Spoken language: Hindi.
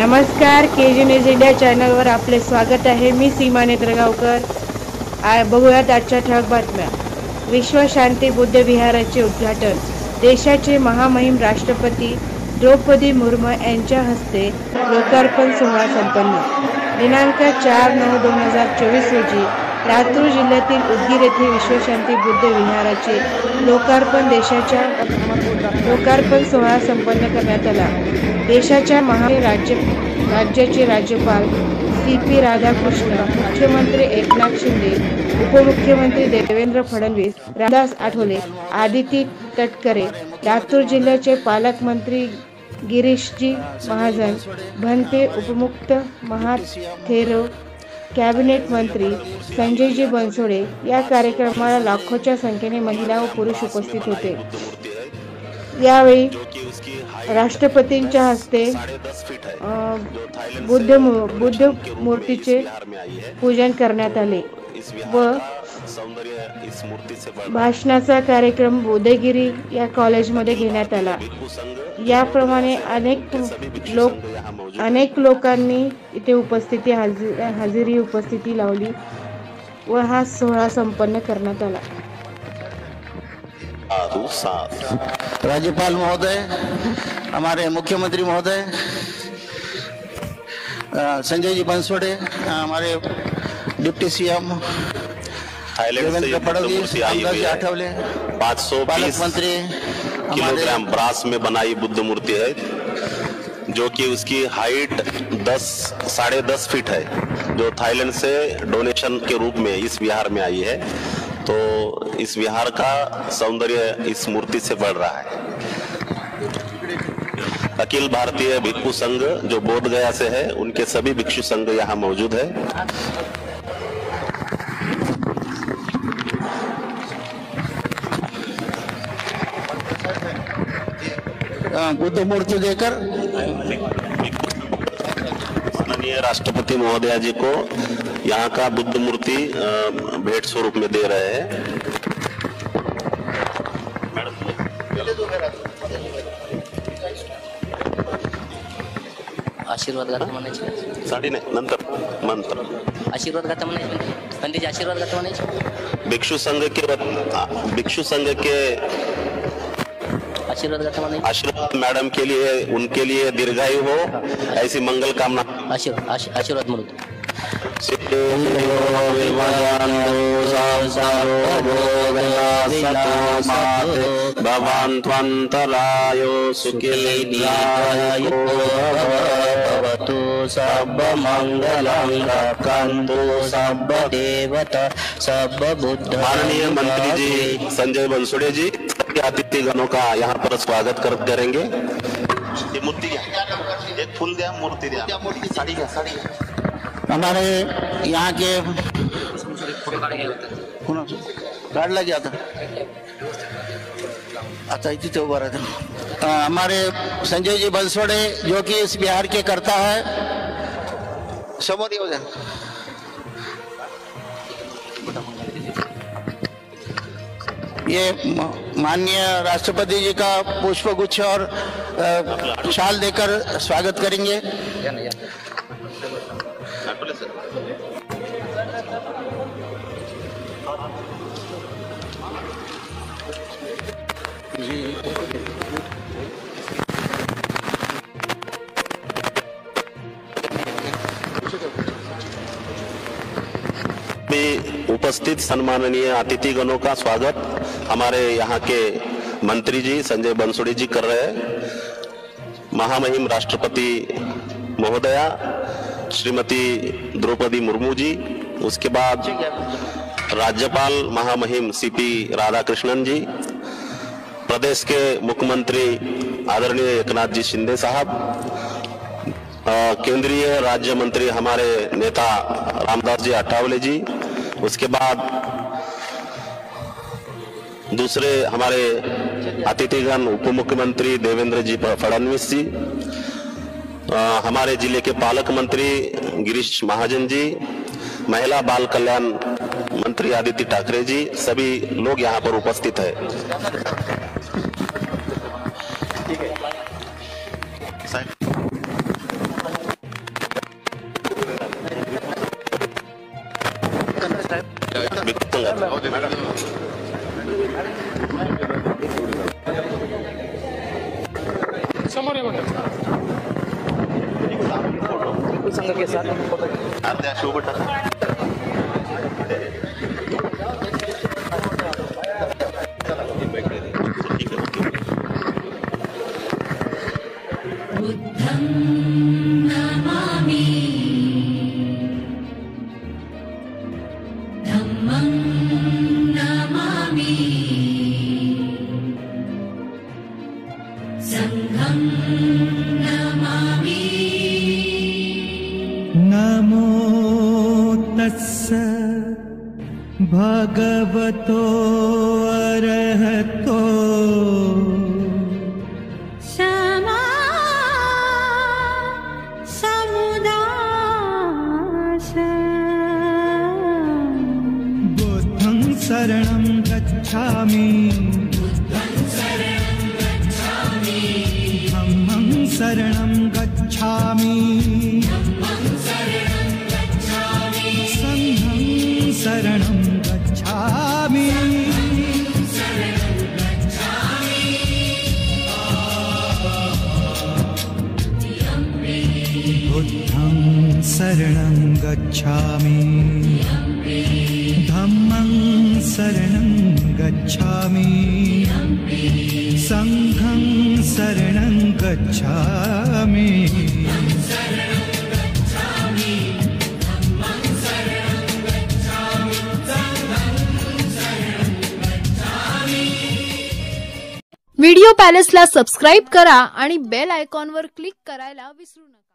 नमस्कार, KG न्यूज इंडिया चॅनलवर आपले स्वागत आहे. मी सीमा नेत्रगावकर. बघूयात आजच्या ठळक बातम्या. विश्व शांती बुद्ध विहाराचे उद्घाटन. देशाचे महामहिम राष्ट्रपती द्रौपदी मुर्मू यांच्या हस्ते लोकार्पण सोहळा संपन्न. दिनांक 4/9/2024 रोजी लातूर जिल्ह्यातील उदगीर येथे विश्वशांती बुद्ध विहाराचे लोकार्पण सोहळा संपन्न करण्यात आला. देशाच्या राज्याचे राज्यपाल CP राधाकृष्ण, मुख्यमंत्री एकनाथ शिंदे, उपमुख्यमंत्री देवेंद्र फडणवीस, रामदास आठवले, आदिती तटकरे, लातूर जिल्ह्याचे पालकमंत्री गिरीशजी महाजन, भंते उपमुक्त महाथेरो, कॅबिनेट मंत्री संजयजी बनसोडे. या कार्यक्रमाला लाखोच्या संख्येने महिला व पुरुष उपस्थित होते. यावेळी राष्ट्रपतींच्या हस्ते बुद्ध मूर्तीचे पूजन करण्यात आले व भाषणाचा कार्यक्रम उदयगिरी या कॉलेजमध्ये घेण्यात आला. याप्रमाणे अनेक लोकांनी इथे उपस्थिती लावली व हा सोहळा संपन्न करण्यात आला. राज्यपाल महोदय, हमारे मुख्यमंत्री महोदय संजय जी बनसोडे, हमारे डिप्टी CM देवेंद्र फडणवीस, रामदास आठवले, 520 मंत्री किलोग्राम ब्रास में बनाई बुद्ध मूर्ति है, जो कि उसकी हाइट 10-10.5 फीट है, जो थाईलैंड से डोनेशन के रूप में इस विहार में आई है. तो इस विहार का सौंदर्य इस मूर्ति से बढ़ रहा है. अखिल भारतीय भिक्षु संघ जो बोध गया से है, उनके सभी भिक्षु संघ यहाँ मौजूद है. बुद्ध मूर्ति देकर माननीय राष्ट्रपति महोदया जी को यहाँ का बुद्ध मूर्ति भेंट स्वरूप में दे रहे हैं. आशीर्वाद गाथा म्हणायचे. साडी नाही, नंतर मंत्र आशीर्वाद गाथा म्हणायचे. पंडित आशीर्वाद गाथा म्हणायचे. भिक्षु संघ के आशीर्वाद गाथा म्हणायचे. आशीर्वाद मैडम के लिए, उनके लिए दीर्घायु हो, ऐसी मंगल कामना. आशीर्वाद म्हणून भवन्त्वन्तरायो सुखिलिभवतु सर्वमङ्गलं रक्षन्तु सर्वदेवता सर्वबुद्ध. माननीय मंत्री जी संजय बनसोडे जी अतिथि गणों का यहाँ पर स्वागत करेंगे. ये मूर्ति क्या, एक फूल दिया, मूर्ति दिया, साड़ी क्या, साड़ी हमारे यहाँ के काढला गया था. अच्छा, इथे उभा रहता. हमारे संजय जी बनसोडे जो कि इस बिहार के करता है, समोर येऊ द्या. ये माननीय राष्ट्रपति जी का पुष्पगुच्छ और शाल देकर स्वागत करेंगे. उपस्थित सम्माननीय अतिथिगणों का स्वागत हमारे यहाँ के मंत्री जी संजय बनसोडे जी कर रहे हैं. महामहिम राष्ट्रपति महोदया श्रीमती द्रौपदी मुर्मू जी, उसके बाद राज्यपाल महामहिम CP राधाकृष्णन जी, प्रदेश के मुख्यमंत्री आदरणीय एकनाथ जी शिंदे साहब, केंद्रीय राज्य मंत्री हमारे नेता रामदास जी आठवले जी, उसके बाद दूसरे हमारे अतिथिगण उप मुख्यमंत्री देवेंद्र जी फडणवीस जी, हमारे जिले के पालक मंत्री गिरीश महाजन जी, महिला बाल कल्याण मंत्री आदिति ठाकरे जी, सभी लोग यहाँ पर उपस्थित है. संघ के साथ अर्ध्या शोभटा बुद्धं नमामि धम्मं नमामि संघं नमामि नमो तस्स भगवतो अरहतो क्षमा समुदास बुद्धं शरणं गच्छामि धम्मं शरणं गच्छामि संघं शरणं गच्छामि बुद्धं शरणं गच्छामि धम्मं शरणं गच्छामि संघं शरणं गच्छामि व्हिडिओ पॅलेसला सबस्क्राईब करा आणि बेल आयकॉनवर क्लिक करायला विसरू नका.